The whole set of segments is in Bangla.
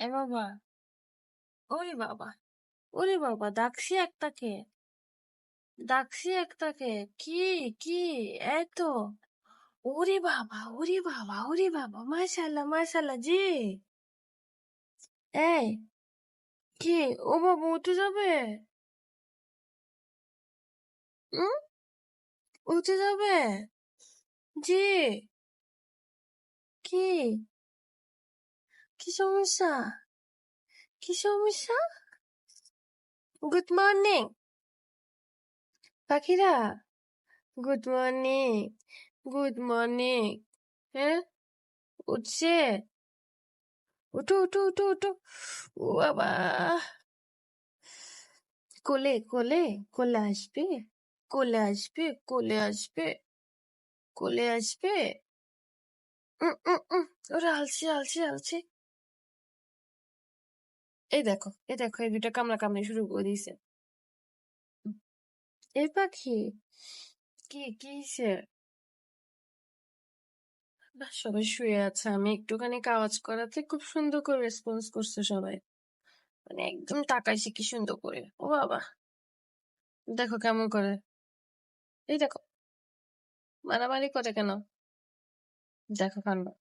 এ বাবা, ওরে বাবা, ওরে বাবা, ডাকছি একটাকে, কি কি এতো, ওরে বাবা, ওরে বাবা, ওরে বাবা, মাশাল্লাহ মাশাল্লাহ, জি, এই, কি, ও বাবা উঠে যাবে, উম উঠে যাবে, জি, কি, কি সমস্যা, কি সমস্যা, গুড মর্নিং, পাখিরা, গুড মর্নিং, গুড মর্নিং, হ্যাঁ, উঠছে, উঠো উঠো উঠো উঠো, ও বাবা, কোলে কোলে, কোলে আসবে, কোলে আসবে, কোলে আসবে, কোলে আসবে, ওরা আলসি আলসি আলসি, এই দেখো এই দুটা কামড়া কামড়ি শুরু করে দিয়েছে, এই পাখি, কি কি হইছে, না সবাই শুয়ে আছে, আমি একটুখানি আওয়াজ করাতে খুব সুন্দর করে রেসপন্স করছে সবাই, মানে একদম তাকাইছে কি সুন্দর করে, ও বাবা, দেখো কেমন করে, এই দেখো, মারামারি করে কেন, দেখো কান্না,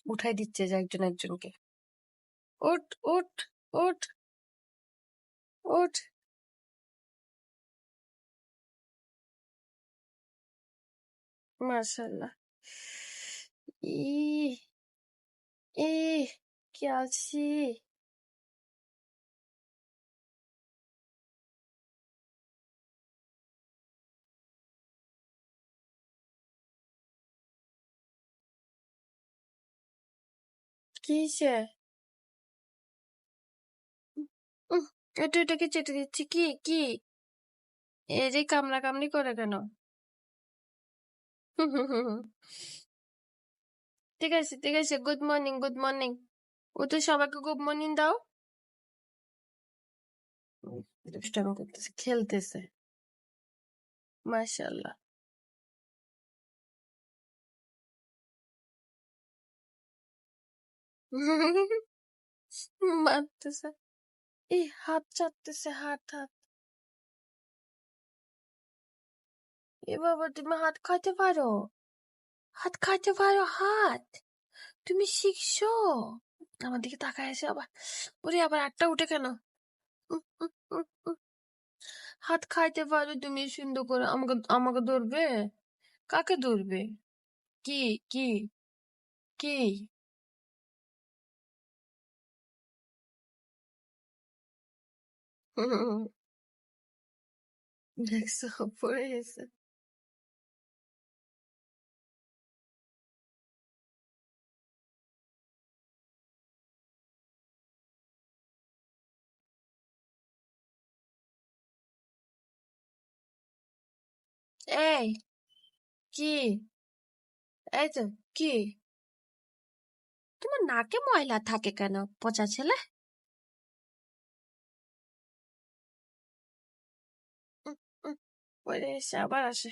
উঠাই দিচ্ছে যে একজন একজনকে, ওঠ ওঠ ওঠ ওঠ, মাশাল্লাহ, ই এ কি আলসি, কি হয়েছে, উহ, এটাকে চেটে দিচ্ছি, কি কি, এই যে কামড়া কামড়ি করে কেন, ঠিক আছে, গুড মর্নিং, গুড মর্নিং, ও তো সবাইকে গুড মর্নিং দাও, দুষ্টামি করতেছে, খেলতেছে, মাশাল্লাহ, মারতেছে, এই হাত চাটতেছে, হাত হাত, এ বাবা তুমি হাত খাইতে পারো, হাত খাইতে পারো, হাত, তুমি শিখছো, আমার দিকে তাকায় আছে আবার, ওরে আবার আটটা উঠে কেন, উহ, উহ, উহ, উহ। হাত খাইতে পারো তুমি সুন্দর করে, আমাকে আমাকে ধরবে, কাকে ধরবে, কি কি কি, দেখছো পড়ে গেছে, এই কি, এই তো, কি, তোমার নাকে ময়লা থাকে কেন, পচা ছেলে, উম, উম, পড়ে এসে আবার আসে,